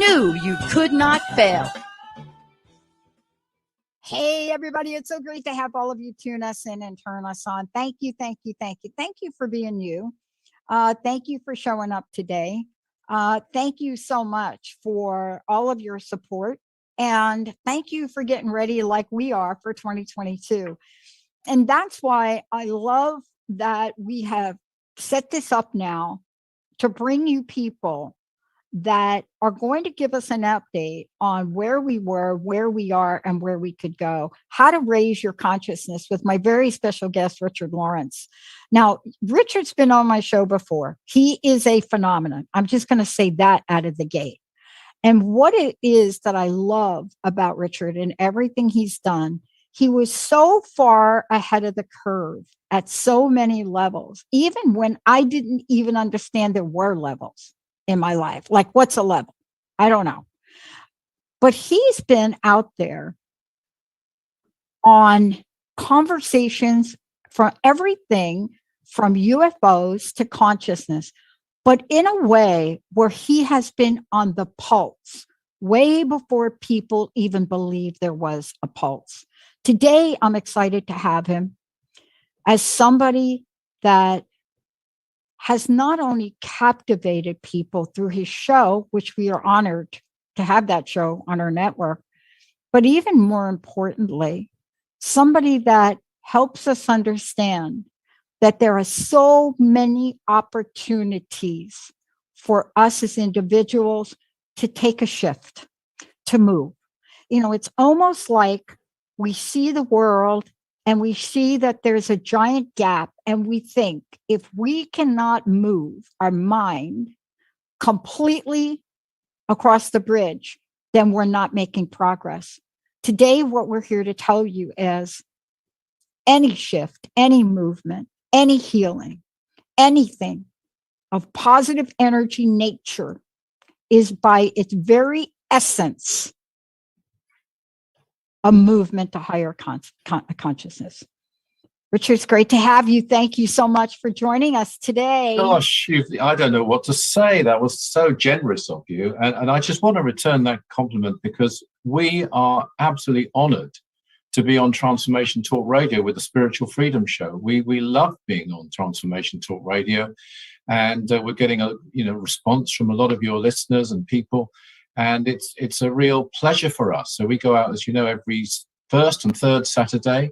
knew you could not fail. Hey, everybody. It's so great to have all of you tune us in and turn us on. Thank you, thank you, thank you. Thank you for being you. Thank you for showing up today. Thank you so much for all of your support. And thank you for getting ready like we are for 2022. And that's why I love that we have set this up now to bring you people that are going to give us an update on where we were, where we are, and where we could go, how to raise your consciousness with my very special guest, Richard Lawrence. Now, Richard's been on my show before. He is a phenomenon. I'm just going to say that out of the gate. And what it is that I love about Richard and everything he's done, he was so far ahead of the curve at so many levels, even when I didn't even understand there were levels in my life. Like, what's a level? I don't know. But he's been out there on conversations from everything from UFOs to consciousness, but in a way where he has been on the pulse way before people even believed there was a pulse. Today, I'm excited to have him as somebody that has not only captivated people through his show, which we are honored to have that show on our network, but even more importantly, somebody that helps us understand that there are so many opportunities for us as individuals to take a shift, to move. You know, it's almost like we see the world and we see that there's a giant gap, and we think if we cannot move our mind completely across the bridge, then we're not making progress. Today, what we're here to tell you is any shift, any movement, any healing, anything of positive energy nature is by its very essence a movement to higher consciousness. Richard, it's great to have you. Thank you so much for joining us today. Gosh, I don't know what to say. That was so generous of you. And I just want to return that compliment because we are absolutely honored to be on Transformation Talk Radio with the Spiritual Freedom Show. We love being on Transformation Talk Radio, and we're getting a response from a lot of your listeners and people. And it's a real pleasure for us. So we go out, as you know, every first and third Saturday,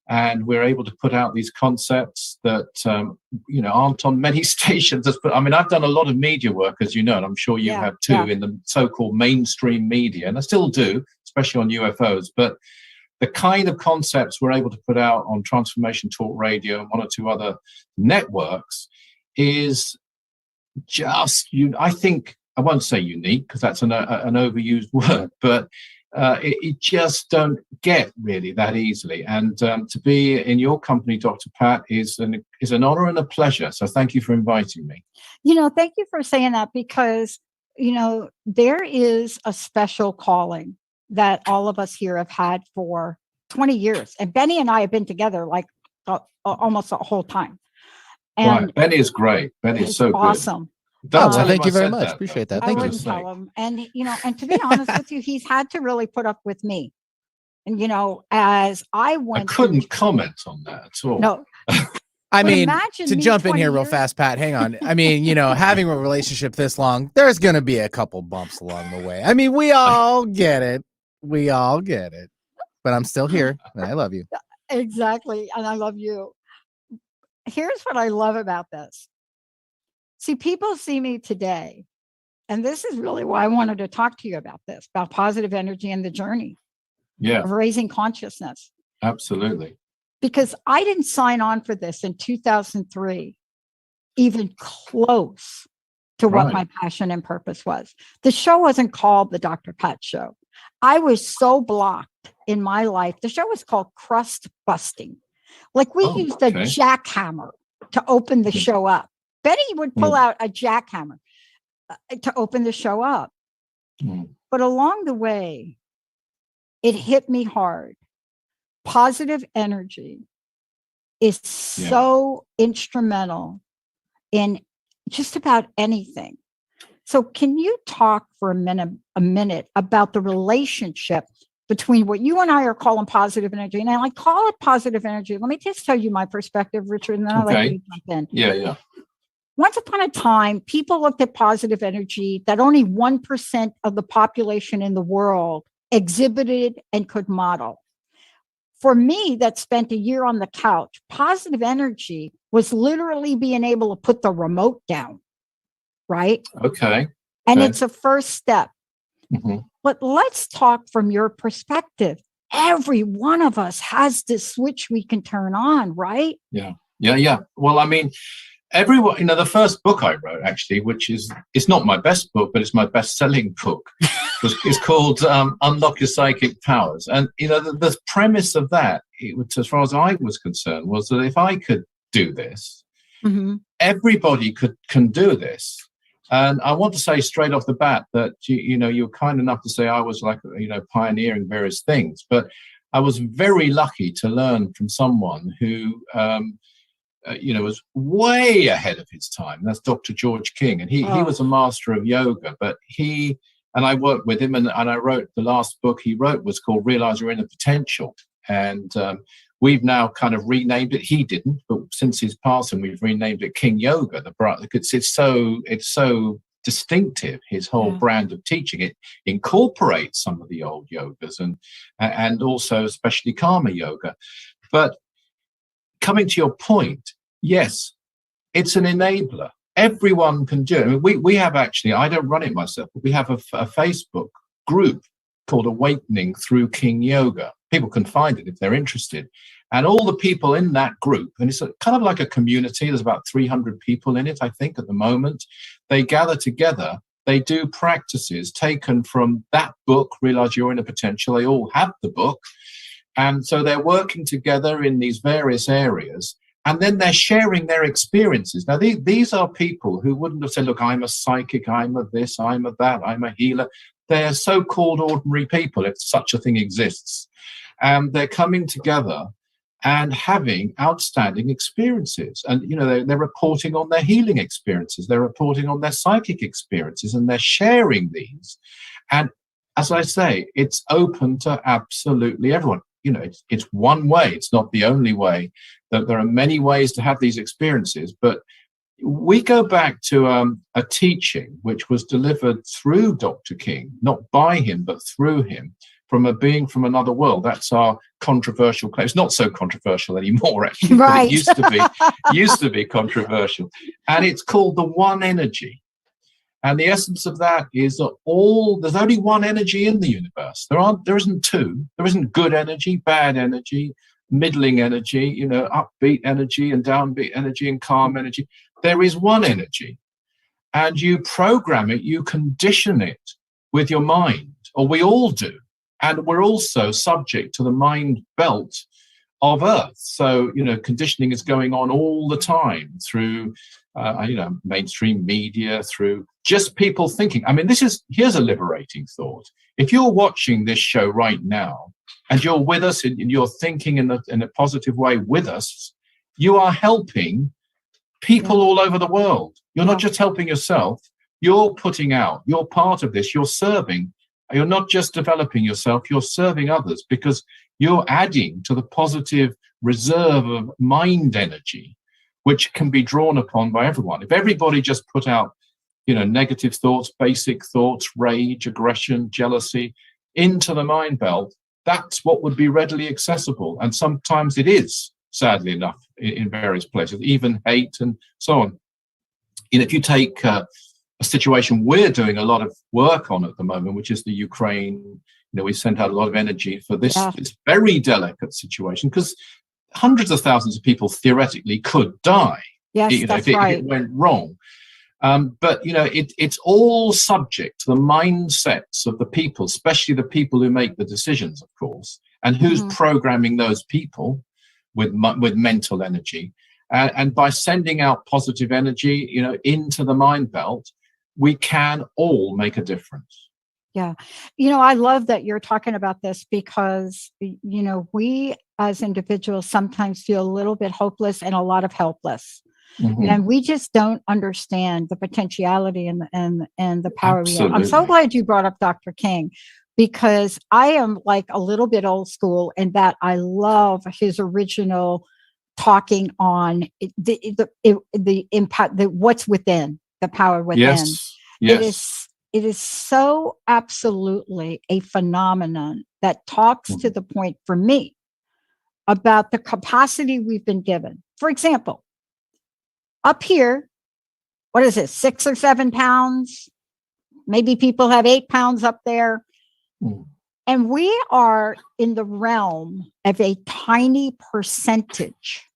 and we're able to put out these concepts that aren't on many stations. I mean, I've done a lot of media work, as you know, and I'm sure you have too, in the so-called mainstream media, and I still do, especially on UFOs. But the kind of concepts we're able to put out on Transformation Talk Radio and one or two other networks is just, I think, I won't say unique because that's an overused word, but it just don't get really that easily. And to be in your company, Dr. Pat, is an honor and a pleasure. So thank you for inviting me. Thank you for saying that because, there is a special calling that all of us here have had for 20 years. And Benny and I have been together like almost the whole time. And right. Benny is great. Benny is so awesome. Good. Thank you very much. Appreciate that. Thank you. I wouldn't tell him. And, and to be honest with you, he's had to really put up with me. And, as I went. I couldn't comment on that at all. No. I mean, to jump in here real fast, Pat, hang on. I mean, having a relationship this long, there's going to be a couple bumps along the way. I mean, we all get it. We all get it. But I'm still here and I love you. Exactly. And I love you. Here's what I love about this. See, people see me today, and this is really why I wanted to talk to you about this, about positive energy and the journey of raising consciousness. Absolutely. Because I didn't sign on for this in 2003, even close to what my passion and purpose was. The show wasn't called the Dr. Pat Show. I was so blocked in my life. The show was called Crust Busting. Like we used a jackhammer to open the show up. Betty would pull out a jackhammer to open the show up. But along the way, it hit me hard. Positive energy is so instrumental in just about anything. So can you talk for a minute about the relationship between what you and I are calling positive energy? And I call it positive energy. Let me just tell you my perspective, Richard, and then I'll let you jump in. Yeah. Once upon a time, people looked at positive energy that only 1% of the population in the world exhibited and could model. For me, that spent a year on the couch, positive energy was literally being able to put the remote down, right? Okay. And it's a first step. Mm-hmm. But let's talk from your perspective. Every one of us has this switch we can turn on, right? Yeah. Well, I mean, everyone, the first book I wrote, actually, which it's not my best book, but it's my best-selling book, is called Unlock Your Psychic Powers. And, the premise of that, as far as I was concerned, was that if I could do this, everybody can do this. And I want to say straight off the bat that, you're kind enough to say I was like, pioneering various things, but I was very lucky to learn from someone who, was way ahead of his time. That's Dr. George King. And he was a master of yoga, but I worked with him and I wrote, the last book he wrote was called Realize Your Inner Potential. And we've now kind of renamed it. He didn't, but since his passing, we've renamed it King Yoga. It's so distinctive, his whole brand of teaching. It incorporates some of the old yogas and also especially karma yoga. But coming to your point, yes, it's an enabler. Everyone can do it. I mean, we have actually, I don't run it myself, but we have a Facebook group called Awakening Through King Yoga. People can find it if they're interested. And all the people in that group, and it's kind of like a community, there's about 300 people in it, I think, at the moment. They gather together, they do practices taken from that book, Realize Your Inner Potential. They all have the book. And so they're working together in these various areas, and then they're sharing their experiences. Now, these are people who wouldn't have said, look, I'm a psychic, I'm a this, I'm a that, I'm a healer. They're so-called ordinary people, if such a thing exists. And they're coming together and having outstanding experiences. And, they're reporting on their healing experiences. They're reporting on their psychic experiences, and they're sharing these. And as I say, it's open to absolutely everyone. It's one way. It's not the only way. That there are many ways to have these experiences. But we go back to a teaching which was delivered through Dr. King, not by him, but through him, from a being from another world. That's our controversial claim. It's not so controversial anymore, actually, right. But it used to be controversial. And it's called the One Energy. And the essence of that is that there's only one energy in the universe. There isn't two. There isn't good energy, bad energy, middling energy, upbeat energy and downbeat energy and calm energy. There is one energy. And you program it, you condition it with your mind, or we all do. And we're also subject to the mind belt of Earth. So, conditioning is going on all the time through, mainstream media, through just people thinking. I mean, here's a liberating thought. If you're watching this show right now and you're with us and you're thinking in a positive way with us, you are helping people all over the world. You're not just helping yourself. You're putting out, you're part of this, you're serving. You're not just developing yourself, you're serving others, because you're adding to the positive reserve of mind energy, which can be drawn upon by everyone. If everybody just put out, negative thoughts, basic thoughts, rage, aggression, jealousy into the mind belt, that's what would be readily accessible. And sometimes it is, sadly enough, in various places, even hate and so on. If you take a situation we're doing a lot of work on at the moment, which is the Ukraine, we sent out a lot of energy for this very delicate situation, because hundreds of thousands of people theoretically could die if it went wrong. But it's all subject to the mindsets of the people, especially the people who make the decisions, of course, and who's programming those people with mental energy. And by sending out positive energy, into the mind belt, we can all make a difference. Yeah. I love that you're talking about this, because, we as individuals sometimes feel a little bit hopeless and a lot of helpless. And we just don't understand the potentiality and the power we have. I'm so Absolutely. glad you brought up Dr. King, because I am like a little bit old school in that I love his original talking on the impact, the what's within, the power within. Yes. It is so absolutely a phenomenon that talks to the point for me about the capacity we've been given. For example, up here, what is it, 6 or 7 pounds? Maybe people have 8 pounds up there. And we are in the realm of a tiny percentage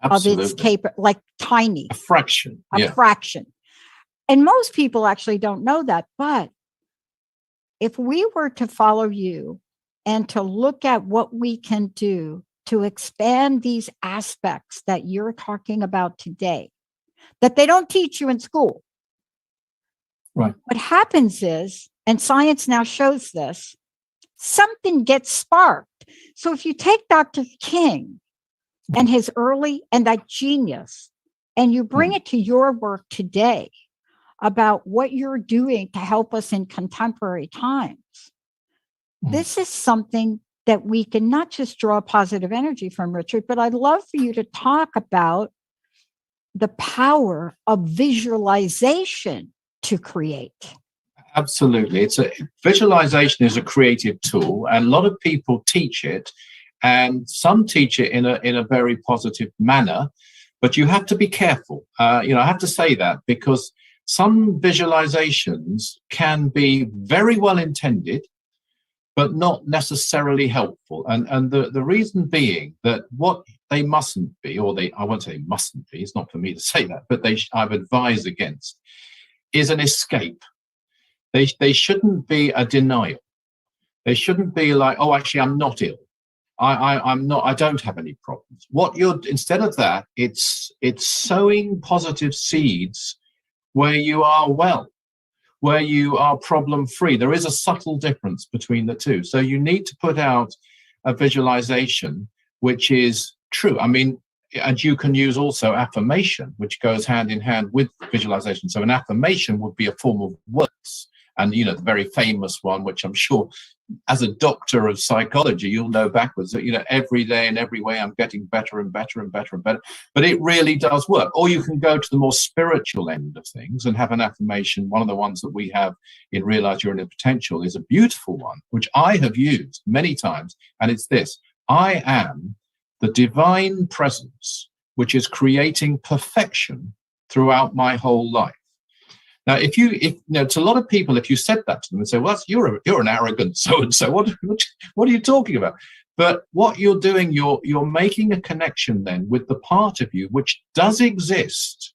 of its like tiny. A fraction. A fraction. And most people actually don't know that. But if we were to follow you and to look at what we can do to expand these aspects that you're talking about today, that they don't teach you in school. Right. What happens is, and science now shows this, something gets sparked. So if you take Dr. King and his early and that genius, and you bring it to your work today about what you're doing to help us in contemporary times, this is something that we can not just draw positive energy from, Richard, but I'd love for you to talk about the power of visualization to create. Absolutely. Visualization is a creative tool, and a lot of people teach it, and some teach it in a very positive manner, but you have to be careful. I have to say that, because some visualizations can be very well intended, but not necessarily helpful. And the reason being that what they mustn't be, I won't say mustn't be, it's not for me to say that, but I've advised against, is an escape. They shouldn't be a denial. They shouldn't be like, oh, actually, I'm not ill. I'm not, I don't have any problems. Instead of that, it's sowing positive seeds where you are well, where you are problem-free. There is a subtle difference between the two. So you need to put out a visualization which is true. I mean, and you can use also affirmation, which goes hand in hand with visualization. So an affirmation would be a form of words. And, the very famous one, which I'm sure as a doctor of psychology, you'll know backwards that, every day and every way I'm getting better and better and better and better. But it really does work. Or you can go to the more spiritual end of things and have an affirmation. One of the ones that we have in Realize Your Inner Potential is a beautiful one, which I have used many times. And it's this: I am the divine presence, which is creating perfection throughout my whole life. Now, if to a lot of people, if you said that to them and say, well, you're an arrogant so-and-so, what are you talking about? But what you're doing, you're making a connection then with the part of you which does exist,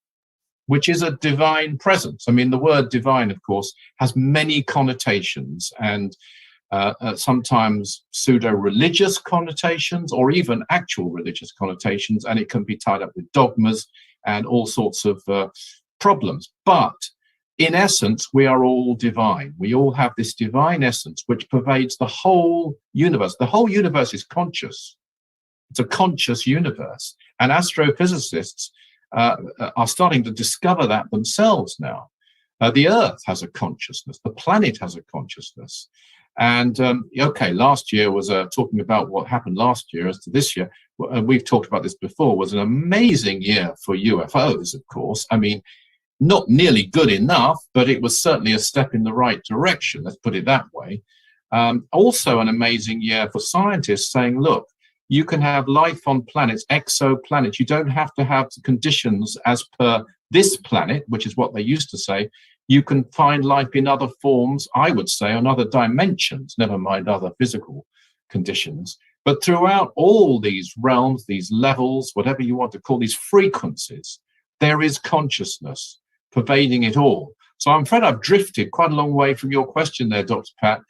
which is a divine presence. I mean, the word divine, of course, has many connotations, and sometimes pseudo-religious connotations, or even actual religious connotations, and it can be tied up with dogmas and all sorts of problems. But in essence, we are all divine. We all have this divine essence which pervades the whole universe. The whole universe is conscious. It's a conscious universe. And astrophysicists are starting to discover that themselves now. The Earth has a consciousness. The planet has a consciousness. And, last year was talking about what happened last year as to this year. We've talked about this before, was an amazing year for UFOs, of course. I mean, not nearly good enough, but it was certainly a step in the right direction. Let's put it that way. Also an amazing year for scientists saying, look, you can have life on planets, exoplanets. You don't have to have the conditions as per this planet, which is what they used to say. You can find life in other forms, I would say, on other dimensions, never mind other physical conditions. But throughout all these realms, these levels, whatever you want to call these frequencies, there is consciousness pervading it all. So I'm afraid I've drifted quite a long way from your question there, Dr. Pat.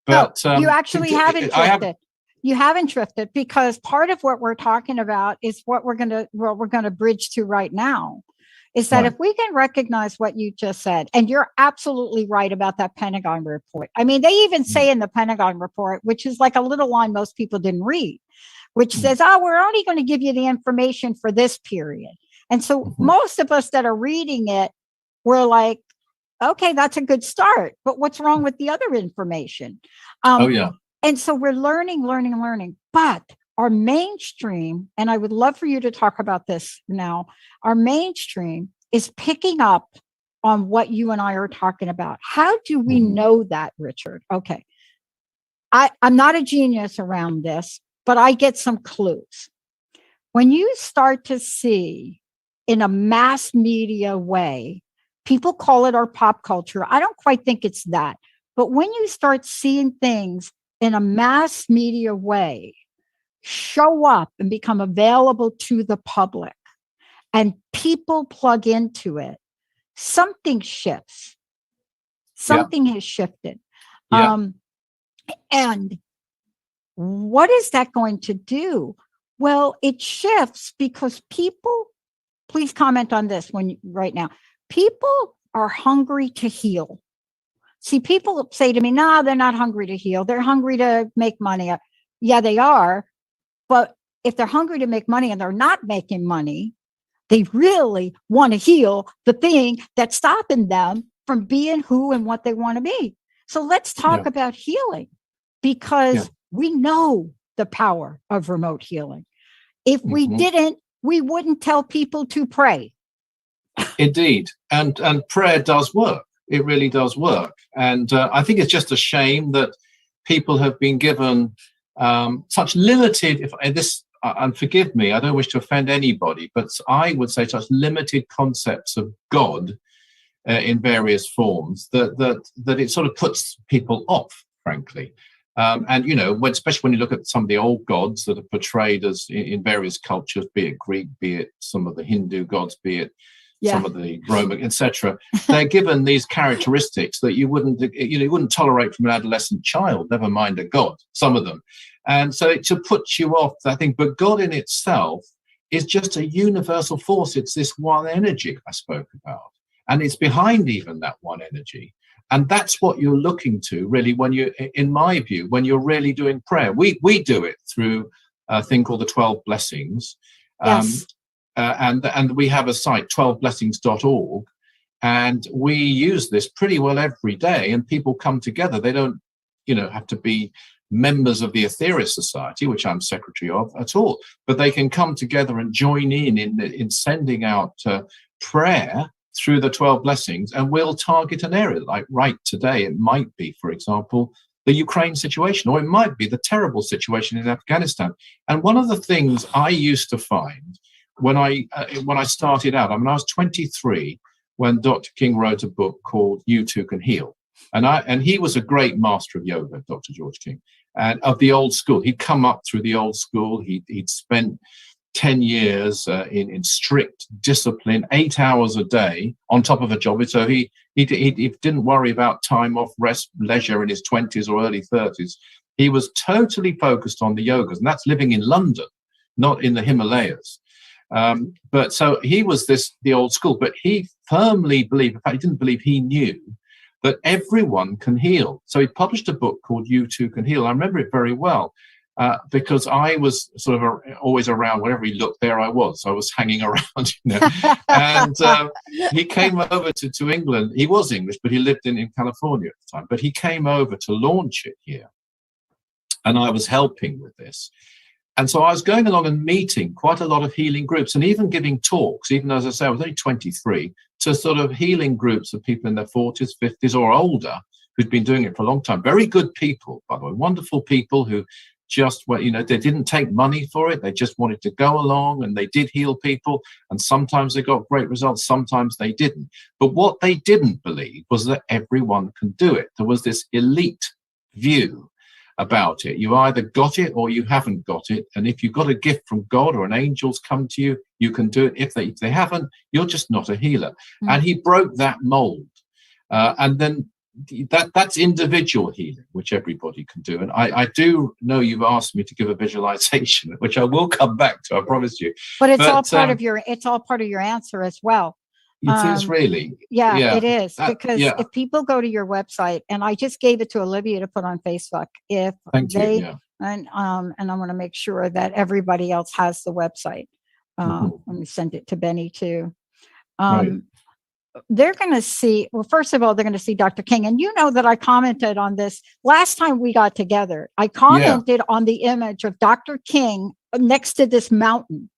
But no, you actually haven't drifted. You haven't drifted, because part of what we're talking about is what we're going to bridge to right now. Is that if we can recognize what you just said, and you're absolutely right about that Pentagon report. I mean, they even say in the Pentagon report, which is like a little line most people didn't read, which says, we're only going to give you the information for this period. And so most of us that are reading it, we're like, okay, that's a good start. But what's wrong with the other information? And so we're learning. But our mainstream, and I would love for you to talk about this now, our mainstream is picking up on what you and I are talking about. How do we know that, Richard? Okay. I'm not a genius around this, but I get some clues. When you start to see in a mass media way, people call it our pop culture. I don't quite think it's that. But when you start seeing things in a mass media way show up and become available to the public, and people plug into it, something shifts. Something has shifted. And what is that going to do? Well, it shifts because people, please comment on this right now. People are hungry to heal. See, people say to me, no, they're not hungry to heal. They're hungry to make money. Yeah, they are. But if they're hungry to make money and they're not making money, they really want to heal the thing that's stopping them from being who and what they want to be. So let's talk about healing, because we know the power of remote healing. If we didn't, we wouldn't tell people to pray. Indeed. And prayer does work. It really does work. And I think it's just a shame that people have been given such limited, and forgive me, I don't wish to offend anybody, but I would say such limited concepts of God in various forms that it sort of puts people off, frankly. And, you know, especially when you look at some of the old gods that are portrayed as in various cultures, be it Greek, be it some of the Hindu gods, be it some of the Roman, etc., they're given these characteristics that you wouldn't tolerate from an adolescent child, never mind a god, some of them. And so it should put you off, I think. But God in itself is just a universal force. It's this one energy I spoke about. And it's behind even that one energy. And that's what you're looking to, really, when you, in my view, when you're really doing prayer. We do it through a thing called the 12 Blessings. Yes. And we have a site, 12blessings.org. And we use this pretty well every day. And people come together. They don't, have to be members of the Aetherius Society, which I'm secretary of, at all. But they can come together and join in sending out prayer through the 12 blessings, and we'll target an area. Like right today, it might be, for example, the Ukraine situation, or it might be the terrible situation in Afghanistan. And one of the things I used to find when I started out, I was 23 when Dr. King wrote a book called You Too Can Heal. And he was a great master of yoga, Dr. George King, and of the old school. He'd come up through the old school. He'd spent 10 years in strict discipline, 8 hours a day on top of a job. So he didn't worry about time off, rest, leisure in his 20s or early 30s. He was totally focused on the yogas, and that's living in London, not in the Himalayas. But so he was the old school, but he firmly believed, in fact, he didn't believe, he knew that everyone can heal. So he published a book called You Too Can Heal. I remember it very well. Because I was sort of always around. Wherever he looked, there I was. I was hanging around, And he came over to England. He was English, but he lived in California at the time. But he came over to launch it here. And I was helping with this. And so I was going along and meeting quite a lot of healing groups and even giving talks, even as I say, I was only 23, to sort of healing groups of people in their 40s, 50s or older who'd been doing it for a long time. Very good people, by the way, wonderful people who just, they didn't take money for it. They just wanted to go along, and they did heal people. And sometimes they got great results. Sometimes they didn't. But what they didn't believe was that everyone can do it. There was this elite view about it. You either got it or you haven't got it. And if you've got a gift from God or an angel's come to you, you can do it. If they haven't, you're just not a healer. Mm. And he broke that mold. And then that's individual healing, which everybody can do. And I do know you've asked me to give a visualization, which I will come back to, I promise you. But it's all part of your answer as well. It is really. Yeah, it is. Because if people go to your website, and I just gave it to Olivia to put on Facebook, and I want to make sure that everybody else has the website. Let me send it to Benny too. Right. They're going to see, well, first of all, they're going to see Dr. King. And you know that I commented on this last time we got together. I commented on the image of Dr. King next to this mountain.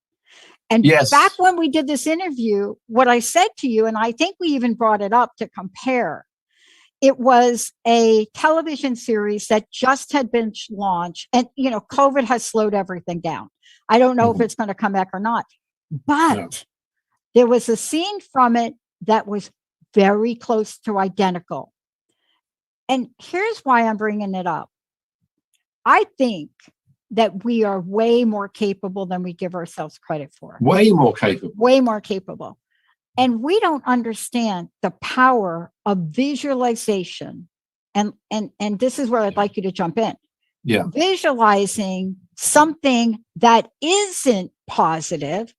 And back when we did this interview, what I said to you, and I think we even brought it up to compare, it was a television series that just had been launched. And, you know, COVID has slowed everything down. I don't know if it's going to come back or not, but there was a scene from it that was very close to identical. And here's why I'm bringing it up. I think that we are way more capable than we give ourselves credit for. Way more capable. Way more capable. And we don't understand the power of visualization. And this is where I'd like you to jump in. Yeah. Visualizing something that isn't positive.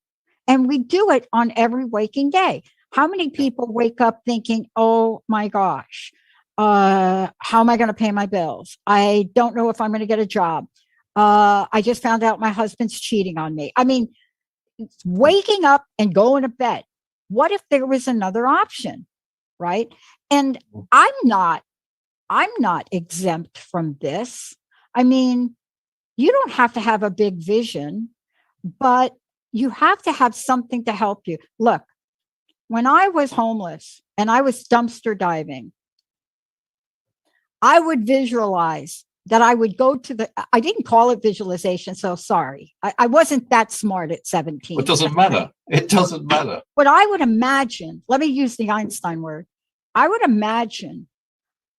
And we do it on every waking day. How many people wake up thinking, oh my gosh, how am I going to pay my bills? I don't know if I'm going to get a job. I just found out my husband's cheating on me. I mean, waking up and going to bed. What if there was another option? Right. And I'm not exempt from this. I mean, you don't have to have a big vision, but you have to have something to help you. Look, when I was homeless and I was dumpster diving, I would visualize that I would go to I didn't call it visualization, so sorry. I wasn't that smart at 17. It doesn't matter. It doesn't matter. But I would imagine, let me use the Einstein word. I would imagine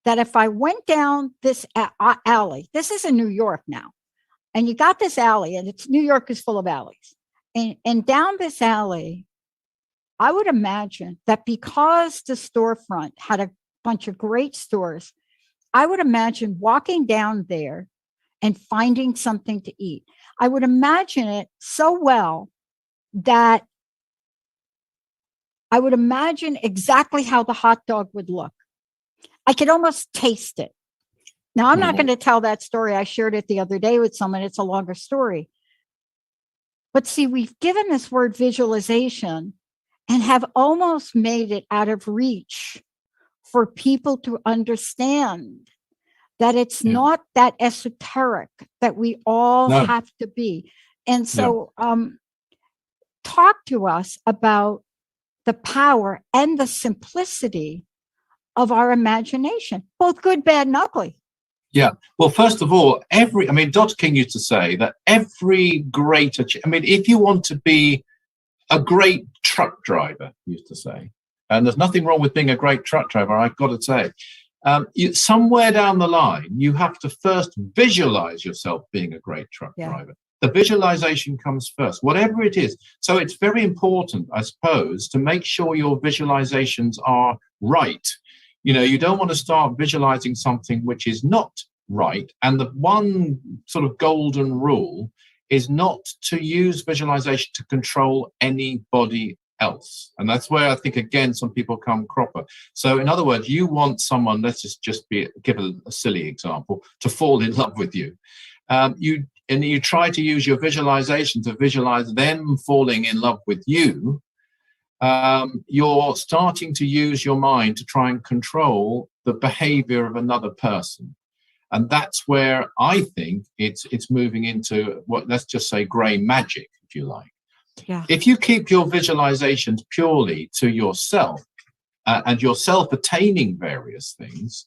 that if I went down this alley, this is in New York now, and you got this alley, and New York is full of alleys. And down this alley, I would imagine that because the storefront had a bunch of great stores, I would imagine walking down there and finding something to eat. I would imagine it so well that I would imagine exactly how the hot dog would look. I could almost taste it. Now, I'm not going to tell that story. I shared it the other day with someone. It's a longer story. But see, we've given this word visualization and have almost made it out of reach for people to understand that it's not that esoteric that we all have to be. And so talk to us about the power and the simplicity of our imagination, both good, bad, and ugly. Yeah. Well, first of all, Dr. King used to say that every great, if you want to be a great truck driver, he used to say, and there's nothing wrong with being a great truck driver, I've got to say, somewhere down the line, you have to first visualize yourself being a great truck driver. The visualization comes first, whatever it is. So it's very important, I suppose, to make sure your visualizations are right. You know, you don't want to start visualizing something which is not right. And the one sort of golden rule is not to use visualization to control anybody else. And that's where I think, again, some people come cropper. So in other words, you want someone, let's just give a silly example, to fall in love with you. You try to use your visualization to visualize them falling in love with you. You're starting to use your mind to try and control the behavior of another person. And that's where I think it's moving into what, let's just say, gray magic, if you like. Yeah. If you keep your visualizations purely to yourself and yourself attaining various things,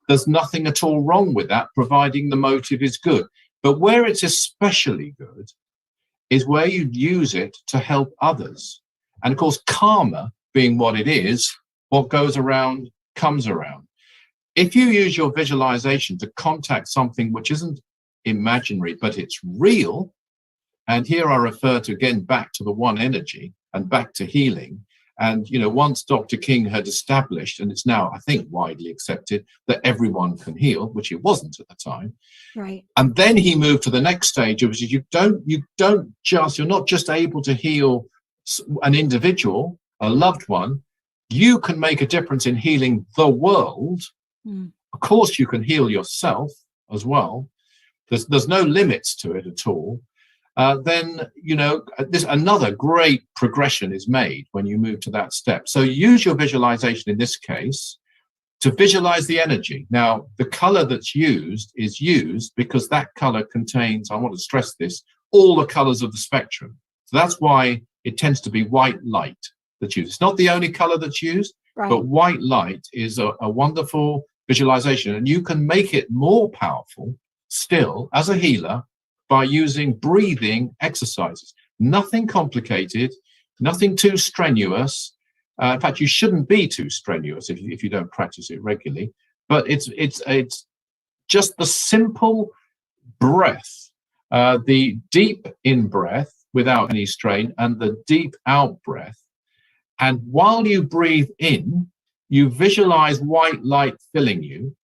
there's nothing at all wrong with that, providing the motive is good. But where it's especially good is where you use it to help others. And of course, karma being what it is, what goes around comes around. If you use your visualization to contact something which isn't imaginary, but it's real, and here I refer to, again, back to the one energy and back to healing. And, you know, once Dr. King had established, and it's now, I think, widely accepted, that everyone can heal, which it wasn't at the time. Right. And then he moved to the next stage, which is you're not just able to heal an individual, a loved one, you can make a difference in healing the world. Of course, you can heal yourself as well. There's no limits to it at all. then, this another great progression is made when you move to that step. So use your visualization in this case to visualize the energy. Now, the color that's used is used because that color contains, I want to stress this, all the colors of the spectrum. So that's why it tends to be white light that's used. It's not the only color that's used, Right. but white light is a wonderful visualization. And you can make it more powerful still as a healer by using breathing exercises. Nothing complicated, nothing too strenuous. In fact, you shouldn't be too strenuous if you don't practice it regularly. But it's just the simple breath, the deep in breath without any strain, and the deep out breath. And while you breathe in, you visualize white light filling you.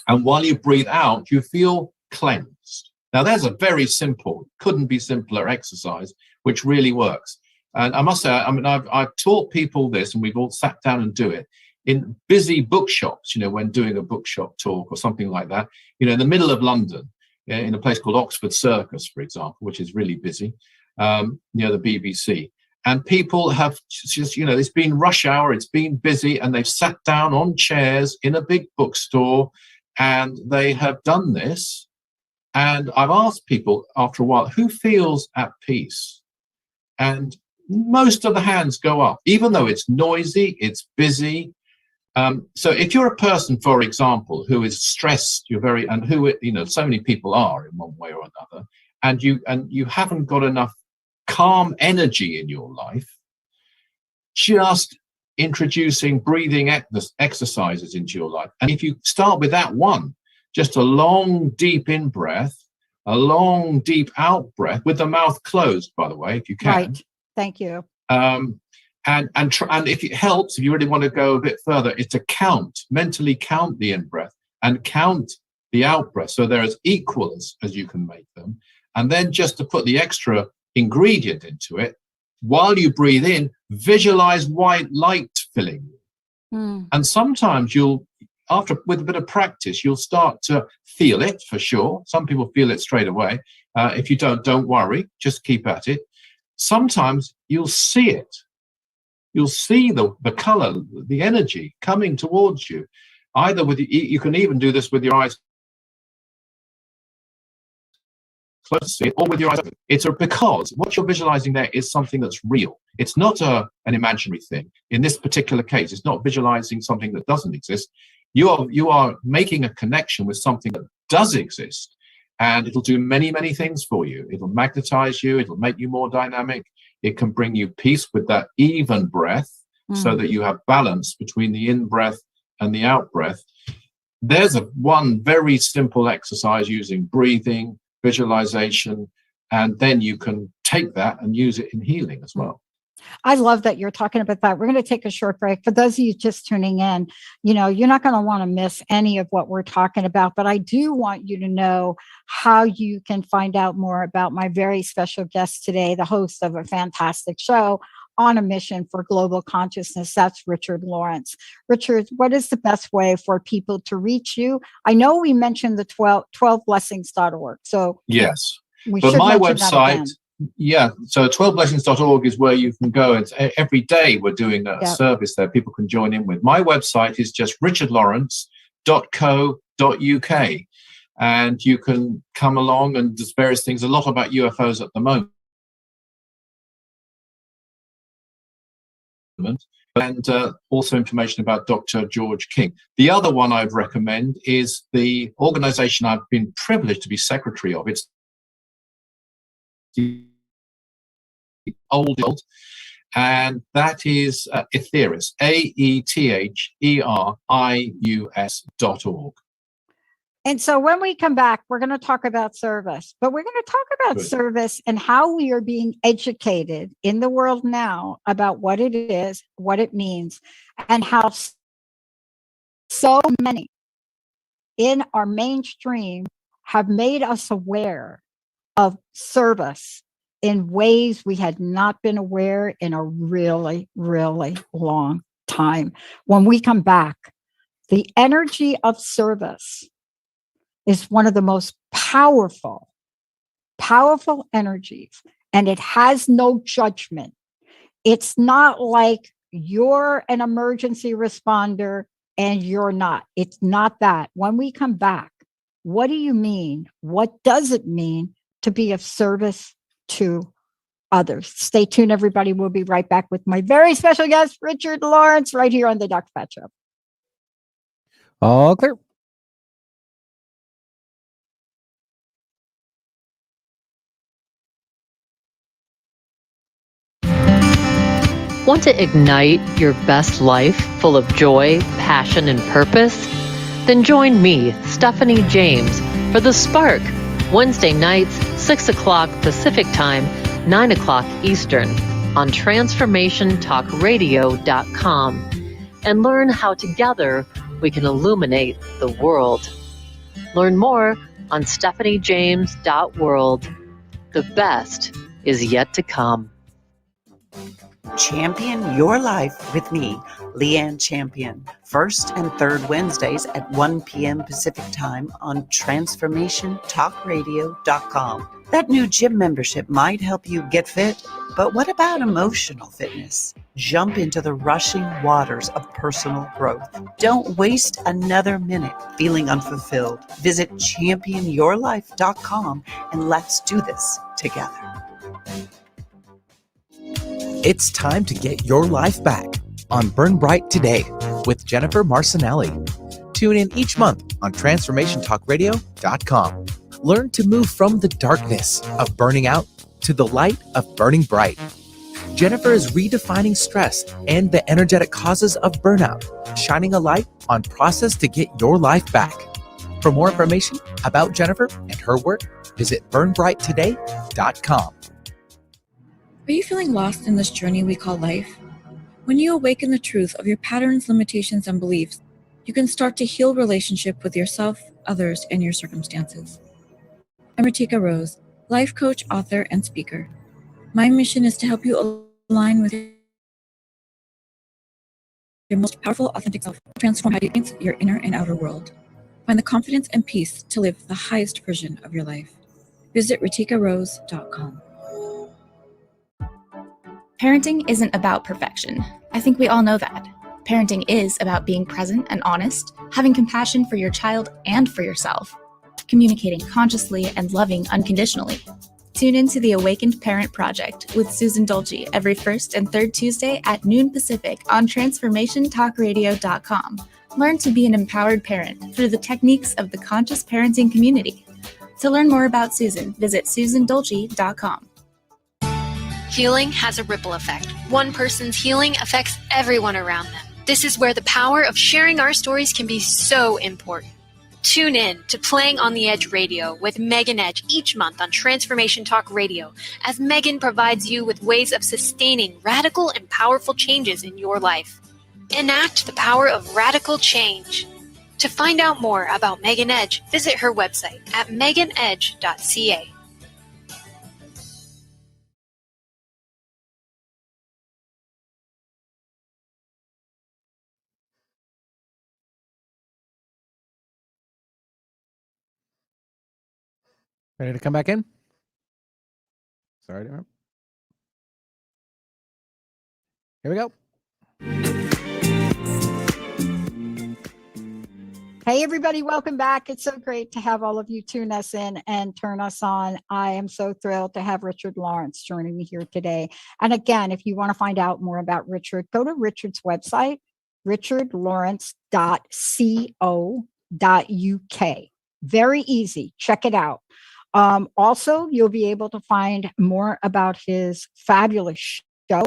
And while you breathe out, you feel cleansed. Now, there's a very simple, couldn't be simpler exercise, which really works. And I must say, I've taught people this, and we've all sat down and do it in busy bookshops, when doing a bookshop talk or something like that, in the middle of London, in a place called Oxford Circus, for example, which is really busy, near the BBC. And people have just, it's been rush hour, it's been busy, and they've sat down on chairs in a big bookstore, and they have done this. And I've asked people after a while, who feels at peace? And most of the hands go up, even though it's noisy, it's busy. So if you're a person, for example, who is stressed, and who, so many people are in one way or another, and you haven't got enough calm energy in your life, just introducing breathing exercises into your life. And if you start with that one, just a long, deep in breath, a long, deep out breath with the mouth closed, by the way, if you can. Right. Thank you. And if it helps, if you really want to go a bit further, is to mentally count the in breath and count the out breath. So they're as equal as you can make them. And then just to put the extra ingredient into it, while you breathe in, visualize white light filling you. And sometimes with a bit of practice, you'll start to feel it for sure. Some people feel it straight away. If you don't worry, just keep at it. Sometimes you'll see it. You'll see the color, the energy coming towards you. Either you can even do this with your eyes closed to see it, or with your eyes open. Because what you're visualizing there is something that's real. It's not an imaginary thing. In this particular case, it's not visualizing something that doesn't exist. You are making a connection with something that does exist, and it'll do many, many things for you. It'll magnetize you. It'll make you more dynamic. It can bring you peace with that even breath, so that you have balance between the in breath and the out breath. There's one very simple exercise using breathing, visualization, and then you can take that and use it in healing as well. I love that you're talking about that. We're going to take a short break. For those of you just tuning in, you're not going to want to miss any of what we're talking about, but I do want you to know how you can find out more about my very special guest today, the host of a fantastic show on a mission for global consciousness. That's Richard Lawrence. Richard, what is the best way for people to reach you? I know we mentioned the 12blessings.org. So yes, but my website, so 12blessings.org is where you can go. It's every day we're doing a service there. People can join in with. My website is just richardlawrence.co.uk, and you can come along, and there's various things, a lot about UFOs at the moment. And also information about Dr. George King. The other one I'd recommend is the organization I've been privileged to be secretary of. It's the old, and that is Aetherius, AETHERIUS.org. And so when we come back, we're going to talk about service, but we're going to talk about service and how we are being educated in the world now about what it is, what it means, and how so many in our mainstream have made us aware of service in ways we had not been aware in a really, really long time. When we come back, the energy of service is one of the most powerful powerful energies, and it has no judgment. It's not like you're an emergency responder and you're not. It's not that. When we come back, what do you mean? What does it mean to be of service to others? Stay tuned, everybody. We'll be right back with my very special guest, Richard Lawrence, right here on the Dr. Pat Show. All clear. Want to ignite your best life full of joy, passion, and purpose? Then join me, Stephanie James, for The Spark, Wednesday nights, 6 o'clock Pacific Time, 9 o'clock Eastern, on TransformationTalkRadio.com, and learn how together we can illuminate the world. Learn more on stephaniejames.world. The best is yet to come. Champion Your Life with me, Leanne Champion. First and third Wednesdays at 1 p.m. Pacific Time on TransformationTalkRadio.com. That new gym membership might help you get fit, but what about emotional fitness? Jump into the rushing waters of personal growth. Don't waste another minute feeling unfulfilled. Visit championyourlife.com and let's do this together. It's time to get your life back on Burn Bright Today with Jennifer Marcinelli. Tune in each month on TransformationTalkRadio.com. Learn to move from the darkness of burning out to the light of burning bright. Jennifer is redefining stress and the energetic causes of burnout, shining a light on process to get your life back. For more information about Jennifer and her work, visit burnbrighttoday.com. Are you feeling lost in this journey we call life? When you awaken the truth of your patterns, limitations, and beliefs, you can start to heal relationship with yourself, others, and your circumstances. I'm Ritika Rose, life coach, author, and speaker. My mission is to help you align with your most powerful, authentic self, transform how you experience your inner and outer world. Find the confidence and peace to live the highest version of your life. Visit ritikarose.com. Parenting isn't about perfection. I think we all know that. Parenting is about being present and honest, having compassion for your child and for yourself, communicating consciously and loving unconditionally. Tune into the Awakened Parent Project with Susan Dolce every first and third Tuesday at noon Pacific on TransformationTalkRadio.com. Learn to be an empowered parent through the techniques of the conscious parenting community. To learn more about Susan, visit susandolce.com. Healing has a ripple effect. One person's healing affects everyone around them. This is where the power of sharing our stories can be so important. Tune in to Playing on the Edge Radio with Megan Edge each month on Transformation Talk Radio, as Megan provides you with ways of sustaining radical and powerful changes in your life. Enact the power of radical change. To find out more about Megan Edge, visit her website at meganedge.ca. Ready to come back in? Sorry to interrupt. Here we go. Hey, everybody, welcome back. It's so great to have all of you tune us in and turn us on. I am so thrilled to have Richard Lawrence joining me here today. And again, if you want to find out more about Richard, go to Richard's website, richardlawrence.co.uk. Very easy. Check it out. Also, you'll be able to find more about his fabulous show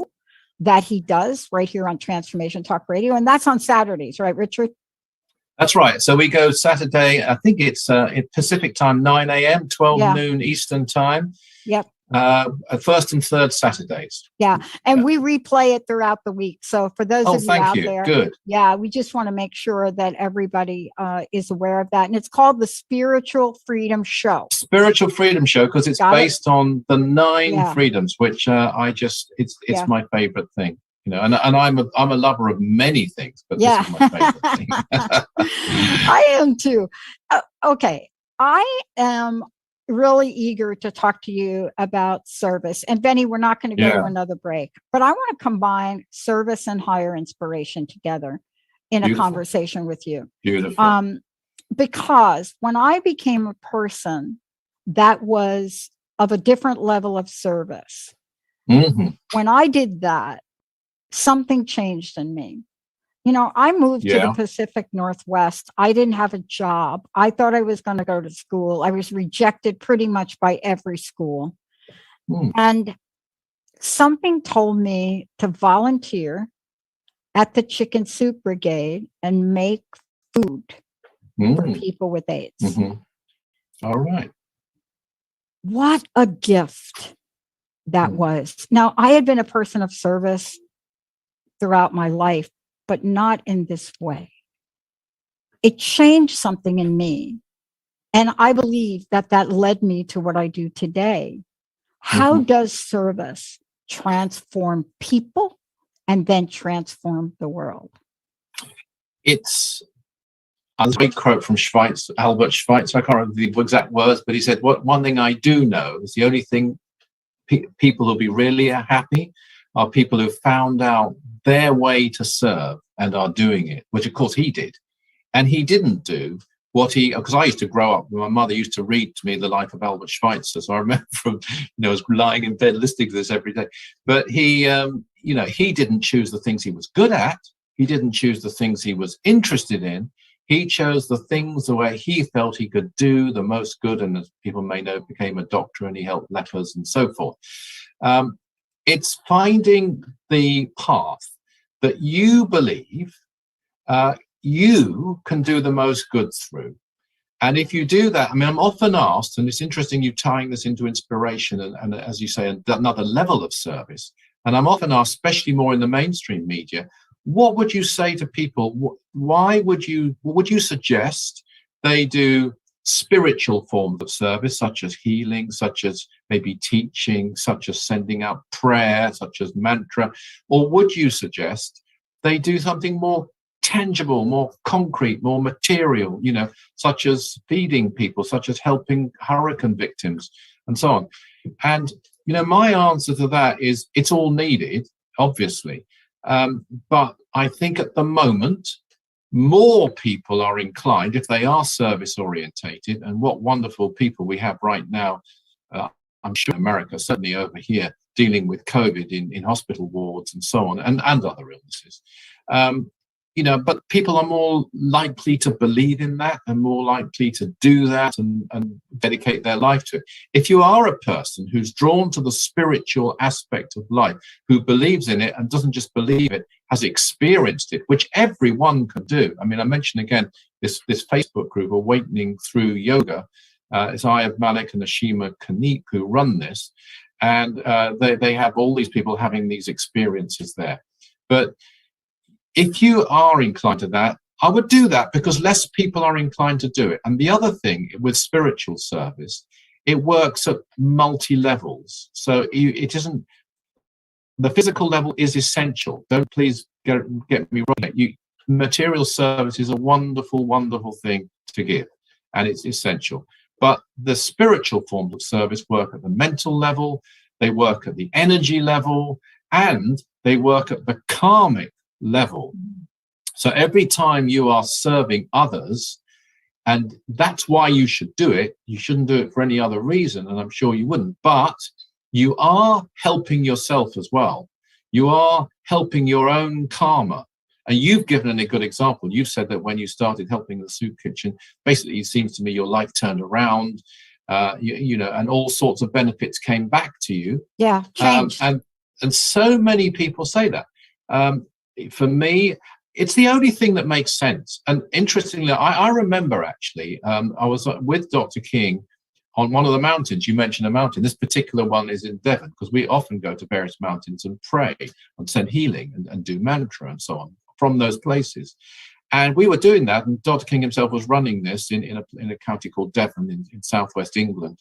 that he does right here on Transformation Talk Radio. And that's on Saturdays, right, Richard? That's right. So we go Saturday, I think it's Pacific time, 9 a.m., 12 noon Eastern time. Yep. First and third Saturdays. Yeah. And we replay it throughout the week. So for those of you out there, good. Yeah, we just want to make sure that everybody is aware of that. And it's called the Spiritual Freedom Show. Spiritual Freedom Show, because it's based on the 9 freedoms, which it's my favorite thing. You know, and I'm a lover of many things, but this is my favorite thing. I am too. Okay. I am really eager to talk to you about service. And Benny, we're not going to go to another break, but I want to combine service and higher inspiration together in a conversation with you. Beautiful. Because when I became a person that was of a different level of service, when I did that, something changed in me. You know, I moved to the Pacific Northwest. I didn't have a job. I thought I was going to go to school. I was rejected pretty much by every school. And something told me to volunteer at the Chicken Soup Brigade and make food for people with AIDS. All right. What a gift that was. Now, I had been a person of service throughout my life, but not in this way. It changed something in me. And I believe that that led me to what I do today. How does service transform people and then transform the world? It's a great quote from Albert Schweitzer. I can't remember the exact words, but he said, one thing I do know is the only thing people who'll be really happy are people who found out their way to serve and are doing it, which of course he did. And he didn't do what because I used to grow up, my mother used to read to me The Life of Albert Schweitzer. So I remember I was lying in bed listening to this every day. But he didn't choose the things he was good at. He didn't choose the things he was interested in. He chose the things the way he felt he could do the most good. And as people may know, became a doctor and he helped lepers and so forth. It's finding the path that you believe you can do the most good through. And if you do that, I mean, I'm often asked, and it's interesting you tying this into inspiration and as you say, another level of service. And I'm often asked, especially more in the mainstream media, what would you say to people? What would you suggest they do spiritual forms of service, such as healing, such as maybe teaching, such as sending out prayer, such as mantra? Or would you suggest they do something more tangible, more concrete, more material, such as feeding people, such as helping hurricane victims and so on? And, my answer to that is it's all needed, obviously. But I think at the moment, more people are inclined, if they are service orientated, and what wonderful people we have right now, I'm sure in America, certainly over here, dealing with COVID in hospital wards and so on, and other illnesses. But people are more likely to believe in that and more likely to do that and dedicate their life to it. If you are a person who's drawn to the spiritual aspect of life, who believes in it and doesn't just believe it, has experienced it, which everyone can do. I mean, I mentioned again, this Facebook group, Awakening Through Yoga, it's Ayab Malik and Ashima Kaneep who run this. And they have all these people having these experiences there. But if you are inclined to that, I would do that because less people are inclined to do it. And the other thing with spiritual service, it works at multi-levels. So it isn't, the physical level is essential. Don't please get me wrong. Material service is a wonderful, wonderful thing to give, and it's essential. But the spiritual forms of service work at the mental level, they work at the energy level, and they work at the karmic level. So every time you are serving others, and that's why you should do it, you shouldn't do it for any other reason, and I'm sure you wouldn't, but you are helping yourself as well. You are helping your own karma. And you've given a good example. You've said that when you started helping the soup kitchen, basically it seems to me your life turned around, and all sorts of benefits came back to you. Yeah, changed. And so many people say that. For me, it's the only thing that makes sense. And interestingly, I remember actually, I was with Dr. King on one of the mountains. You mentioned a mountain. This particular one is in Devon, because we often go to various mountains and pray and send healing and do mantra and so on from those places. And we were doing that, and Dr. King himself was running this in a county called Devon in southwest England.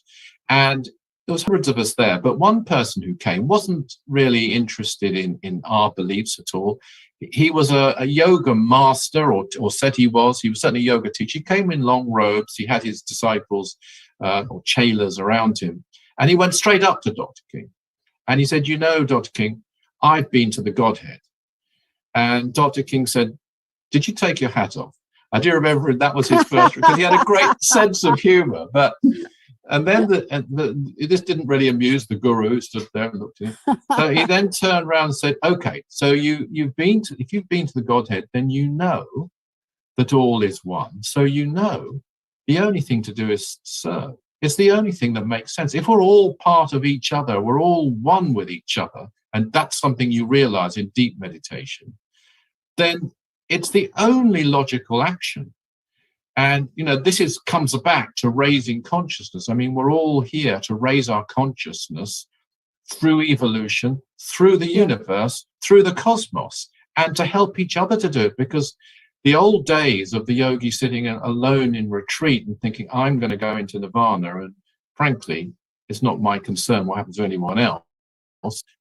And there was hundreds of us there, but one person who came wasn't really interested in our beliefs at all. he was a yoga master, or said he was. He was certainly a yoga teacher. He came in long robes. He had his disciples or chelas around him. And he went straight up to Dr. King. And he said, you know, Dr. King, I've been to the Godhead. And Dr. King said, did you take your hat off? I do remember that was his first, because he had a great sense of humor. And then this didn't really amuse the guru, who stood there and looked at him. So he then turned around and said, okay, so if you've been to the Godhead, then you know that all is one. So you know the only thing to do is serve. It's the only thing that makes sense. If we're all part of each other, we're all one with each other, and that's something you realize in deep meditation, then it's the only logical action. And, this comes back to raising consciousness. I mean, we're all here to raise our consciousness through evolution, through the universe, through the cosmos, and to help each other to do it. Because the old days of the yogi sitting alone in retreat and thinking, I'm going to go into nirvana, and frankly, it's not my concern what happens to anyone else.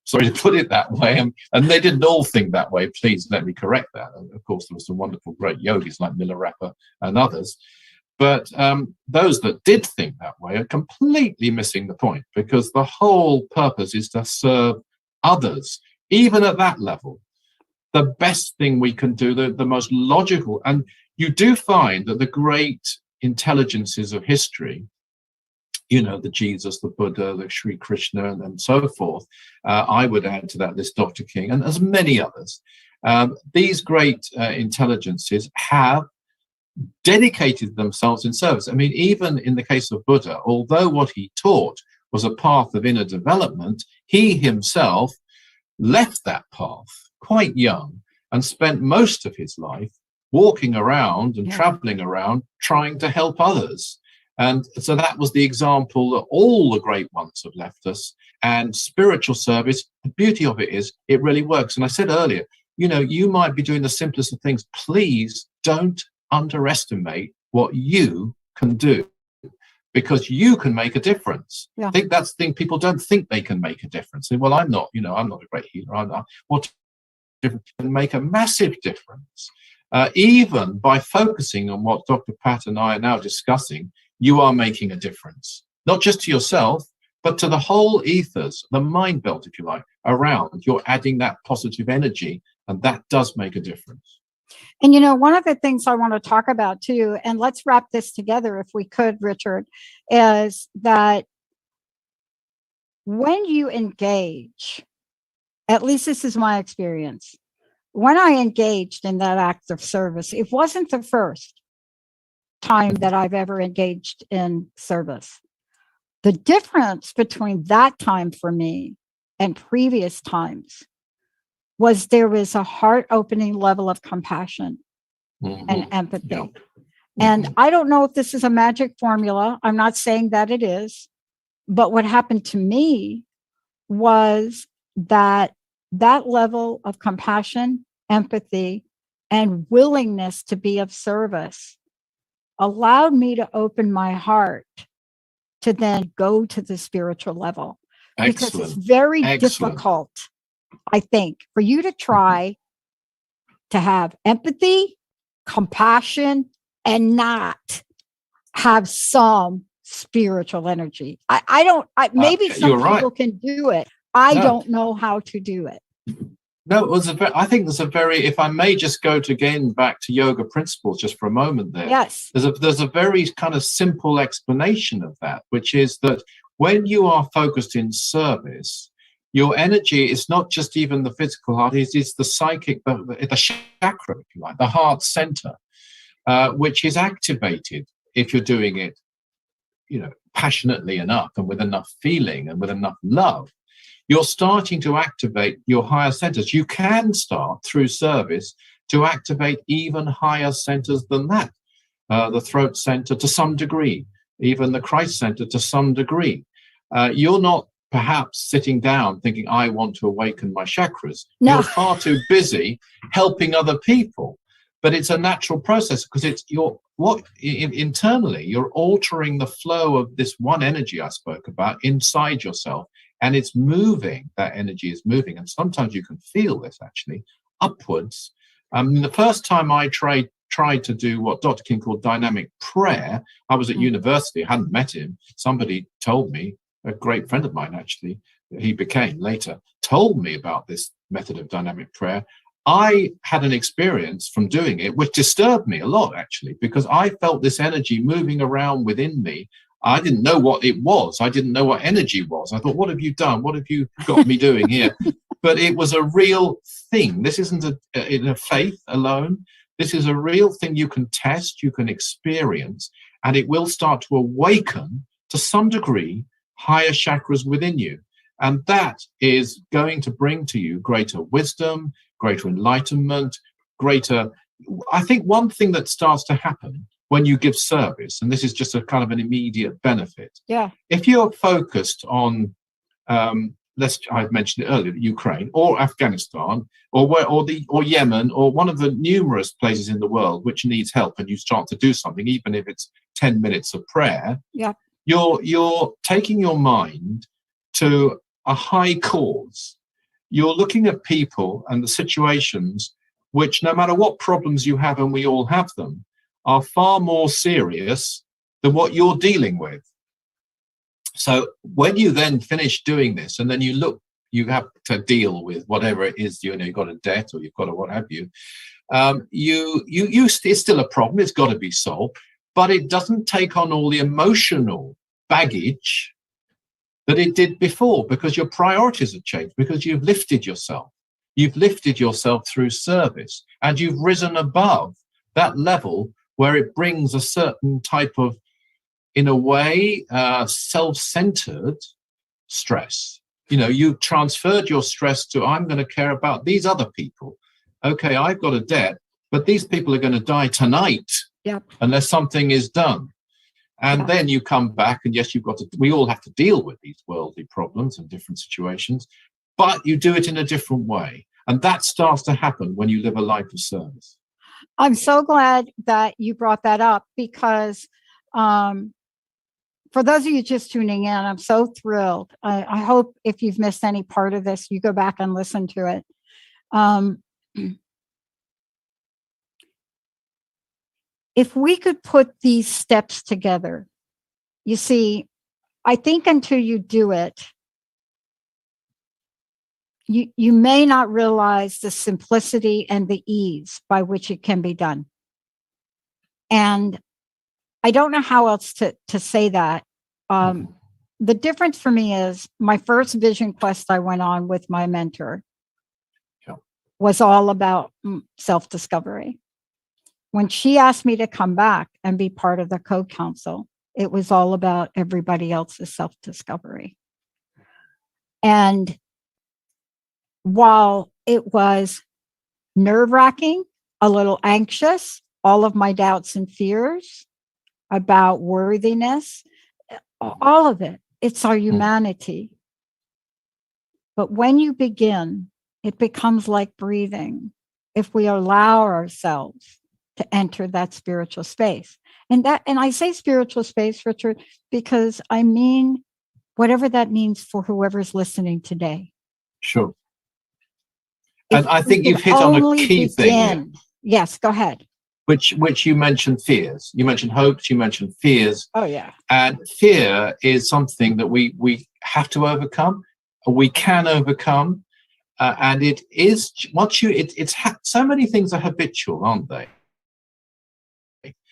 Sorry to put it that way. And they didn't all think that way. Please let me correct that. And of course, there were some wonderful, great yogis like Milarepa and others. But those that did think that way are completely missing the point, because the whole purpose is to serve others, even at that level. The best thing we can do, the most logical, and you do find that the great intelligences of history, the Jesus, the Buddha, the Sri Krishna, and so forth. I would add to that list Dr. King, and as many others. These great intelligences have dedicated themselves in service. I mean, even in the case of Buddha, although what he taught was a path of inner development, he himself left that path quite young and spent most of his life walking around and traveling around trying to help others. And so that was the example that all the great ones have left us. And spiritual service, the beauty of it is it really works. And I said earlier, you might be doing the simplest of things. Please don't underestimate what you can do, because you can make a difference. I think that's the thing. People don't think they can make a difference. Well, I'm not a great healer. What difference can make a massive difference? Even by focusing on what Dr. Pat and I are now discussing, you are making a difference, not just to yourself, but to the whole ethers, the mind belt, if you like, around. You're adding that positive energy, and that does make a difference. And, one of the things I want to talk about too, and let's wrap this together if we could, Richard, is that when you engage, at least this is my experience, when I engaged in that act of service, it wasn't the first time that I've ever engaged in service. The difference between that time for me and previous times was there was a heart-opening level of compassion and empathy. And I don't know if this is a magic formula. I'm not saying that it is. But what happened to me was that level of compassion, empathy, and willingness to be of service allowed me to open my heart to then go to the spiritual level. Because it's very difficult, I think, for you to try to have empathy, compassion, and not have some spiritual energy. Maybe some people can do it. I don't know how to do it. No, I think there's a very, if I may just go back to yoga principles just for a moment there. Yes. There's a very kind of simple explanation of that, which is that when you are focused in service, your energy is not just even the physical heart, it's the psychic, the chakra, if you like, the heart center, which is activated if you're doing it, passionately enough and with enough feeling and with enough love. You're starting to activate your higher centers. You can start through service to activate even higher centers than that. The throat center to some degree, even the Christ center to some degree. You're not perhaps sitting down thinking, I want to awaken my chakras. No. You're far too busy helping other people. But it's a natural process because internally you're altering the flow of this one energy I spoke about inside yourself. And it's moving, that energy is moving. And sometimes you can feel this actually upwards. The first time I tried to do what Dr. King called dynamic prayer, I was at university. I hadn't met him. Somebody told me, a great friend of mine actually, he became later, told me about this method of dynamic prayer. I had an experience from doing it which disturbed me a lot, actually, because I felt this energy moving around within me. I didn't know what it was. I didn't know what energy was. I thought, what have you done? What have you got me doing here? But it was a real thing. This isn't in a faith alone. This is a real thing you can test, you can experience, and it will start to awaken, to some degree, higher chakras within you. And that is going to bring to you greater wisdom, greater enlightenment, greater... I think one thing that starts to happen when you give service, and this is just a kind of an immediate benefit. Yeah. If you're focused on, I've mentioned it earlier, Ukraine or Afghanistan or Yemen or one of the numerous places in the world which needs help, and you start to do something, even if it's 10 minutes of prayer, yeah, you're taking your mind to a high cause. You're looking at people and the situations which, no matter what problems you have, and we all have them, are far more serious than what you're dealing with. So when you then finish doing this, and then you have to deal with whatever it is, you've got a debt or you've got a what have you, it's still a problem. It's got to be solved, but it doesn't take on all the emotional baggage that it did before, because your priorities have changed, because you've lifted yourself. You've lifted yourself through service, and you've risen above that level where it brings a certain type of, in a way, self-centered stress. You've transferred your stress to, I'm going to care about these other people. Okay, I've got a debt, but these people are going to die tonight unless something is done. And then you come back, and yes, we all have to deal with these worldly problems and different situations, but you do it in a different way. And that starts to happen when you live a life of service. I'm so glad that you brought that up, because for those of you just tuning in, I'm so thrilled. I hope if you've missed any part of this, you go back and listen to it. If we could put these steps together, you see, I think until you do it, you may not realize the simplicity and the ease by which it can be done. And I don't know how else to say that. The difference for me is my first vision quest I went on with my mentor was all about self-discovery. When she asked me to come back and be part of the Code Council, it was all about everybody else's self-discovery. And while it was nerve-wracking, a little anxious, all of my doubts and fears about worthiness, all of it, it's our humanity. But when you begin, it becomes like breathing if we allow ourselves to enter that spiritual space. And I say spiritual space, Richard, because I mean whatever that means for whoever's listening today. Sure. And I think you've hit on a key thing. Yes, go ahead. Which you mentioned fears. You mentioned hopes, you mentioned fears. Oh, yeah. And fear is something that we have to overcome, or we can overcome. And it is, so many things are habitual, aren't they?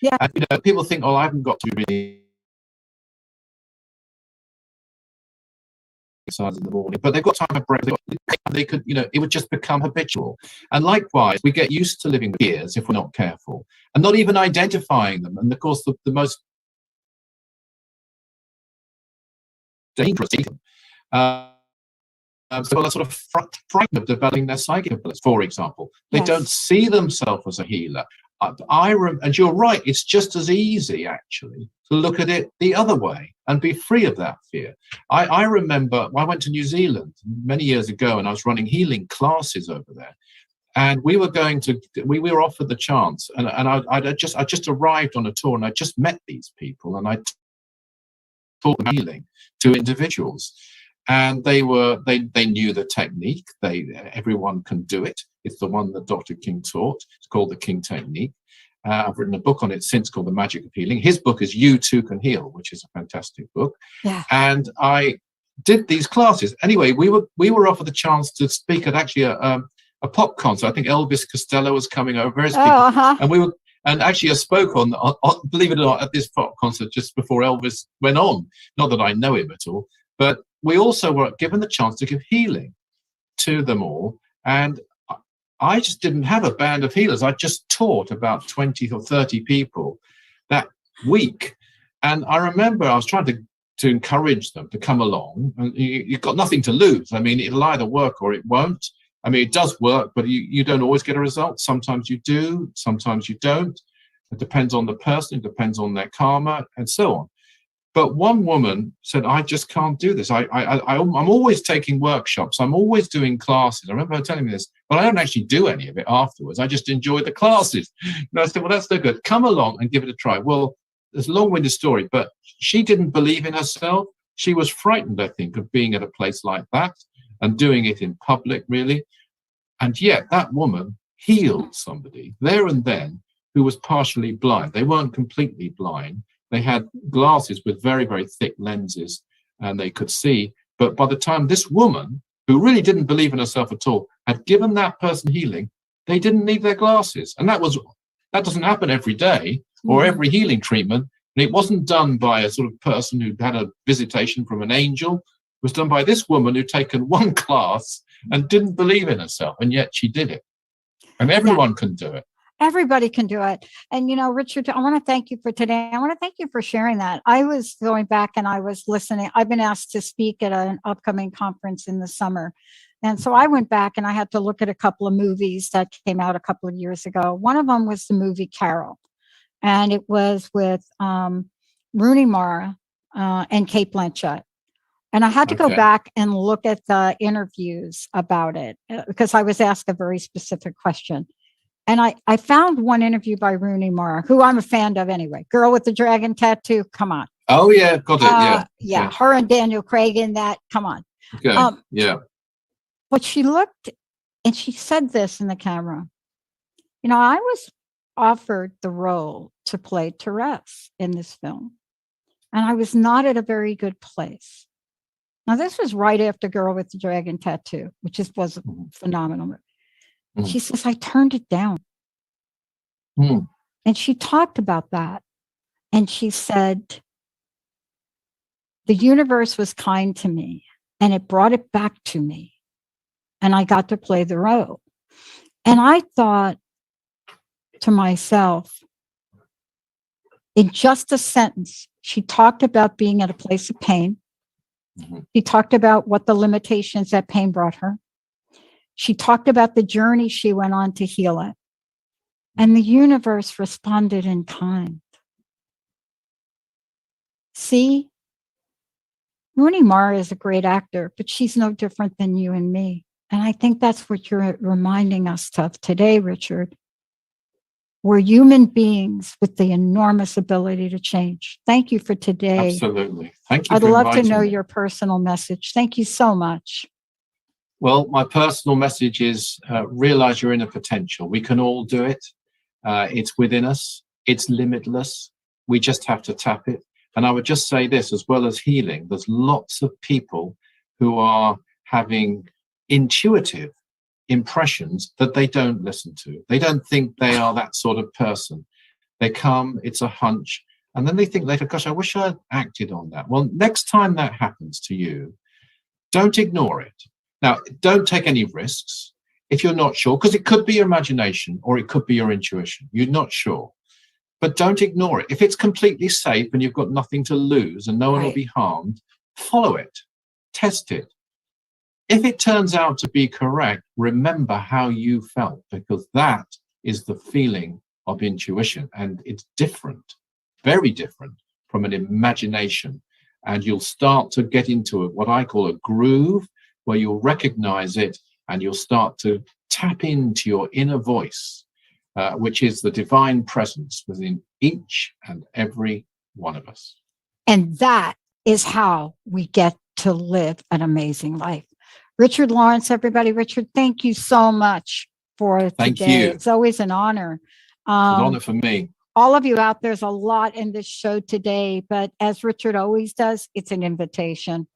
Yeah. And, people think, oh, I haven't got to really exercise in the morning, but they've got time of break. They could, it would just become habitual. And likewise, we get used to living with fears if we're not careful, and not even identifying them. And of course, the most dangerous, people are sort of frightened of developing their psychic abilities. For example, they don't see themselves as a healer. And you're right, it's just as easy actually to look at it the other way and be free of that fear. I remember I went to New Zealand many years ago, and I was running healing classes over there, and we were offered the chance, and I just arrived on a tour, and I just met these people, and I taught healing to individuals. And they knew the technique. Everyone can do it. It's the one that Dr. King taught. It's called the King Technique. I've written a book on it since called The Magic of Healing. His book is You Too Can Heal, which is a fantastic book. Yeah. And I did these classes. Anyway, we were offered the chance to speak at actually a pop concert. I think Elvis Costello was coming over. Various people, and actually I spoke on, believe it or not, at this pop concert just before Elvis went on. Not that I know him at all, but we also were given the chance to give healing to them all. And I just didn't have a band of healers. I just taught about 20 or 30 people that week. And I remember I was trying to encourage them to come along. And you've got nothing to lose. I mean, it'll either work or it won't. I mean, it does work, but you don't always get a result. Sometimes you do, sometimes you don't. It depends on the person, it depends on their karma, and so on. But one woman said, I just can't do this. I'm always taking workshops. I'm always doing classes. I remember her telling me this, but I don't actually do any of it afterwards. I just enjoy the classes. And I said, well, that's no good. Come along and give it a try. Well, it's a long-winded story, but she didn't believe in herself. She was frightened, I think, of being at a place like that and doing it in public, really. And yet that woman healed somebody there and then who was partially blind. They weren't completely blind. They had glasses with very, very thick lenses and they could see. But by the time this woman, who really didn't believe in herself at all, had given that person healing, they didn't need their glasses. And that doesn't happen every day or every healing treatment. And it wasn't done by a sort of person who had a visitation from an angel. It was done by this woman who'd taken one class and didn't believe in herself. And yet she did it. And everyone can do it. Everybody can do it. And, Richard, I want to thank you for today. I want to thank you for sharing that. I was going back and I was listening. I've been asked to speak at an upcoming conference in the summer. And so I went back and I had to look at a couple of movies that came out a couple of years ago. One of them was the movie Carol. And it was with Rooney Mara and Cate Blanchett. And I had to go back and look at the interviews about it because I was asked a very specific question. And I found one interview by Rooney Mara, who I'm a fan of anyway. Girl with the Dragon Tattoo, come on. Oh, yeah, got it, yeah. Her and Daniel Craig in that, come on. Okay, yeah. But she looked and she said this in the camera. I was offered the role to play Therese in this film. And I was not at a very good place. Now, this was right after Girl with the Dragon Tattoo, which was phenomenal. She says, I turned it down. And she talked about that. And she said, the universe was kind to me and it brought it back to me. And I got to play the role. And I thought to myself, in just a sentence, she talked about being at a place of pain. She talked about what the limitations that pain brought her. She talked about the journey she went on to heal it. And the universe responded in kind. See, Rooney Mara is a great actor, but she's no different than you and me. And I think that's what you're reminding us of today, Richard. We're human beings with the enormous ability to change. Thank you for today. Absolutely. Thank you. I'd love to know your personal message. Thank you so much. Well, my personal message is realize your inner potential. We can all do it. It's within us. It's limitless. We just have to tap it. And I would just say this, as well as healing, there's lots of people who are having intuitive impressions that they don't listen to. They don't think they are that sort of person. They come, it's a hunch, and then they think later, gosh, I wish I'd acted on that. Well, next time that happens to you, don't ignore it. Now, don't take any risks if you're not sure, because it could be your imagination or it could be your intuition. You're not sure. But don't ignore it. If it's completely safe and you've got nothing to lose and no one will be harmed, follow it. Test it. If it turns out to be correct, remember how you felt, because that is the feeling of intuition. And it's different, very different from an imagination. And you'll start to get into what I call a groove, where you'll recognize it and you'll start to tap into your inner voice, which is the divine presence within each and every one of us. And that is how we get to live an amazing life. Richard Lawrence, everybody. Richard, thank you so much for Thank today. you. It's always an honor. It's an honor for me. All of you out, there's a lot in this show today, but as Richard always does, it's an invitation.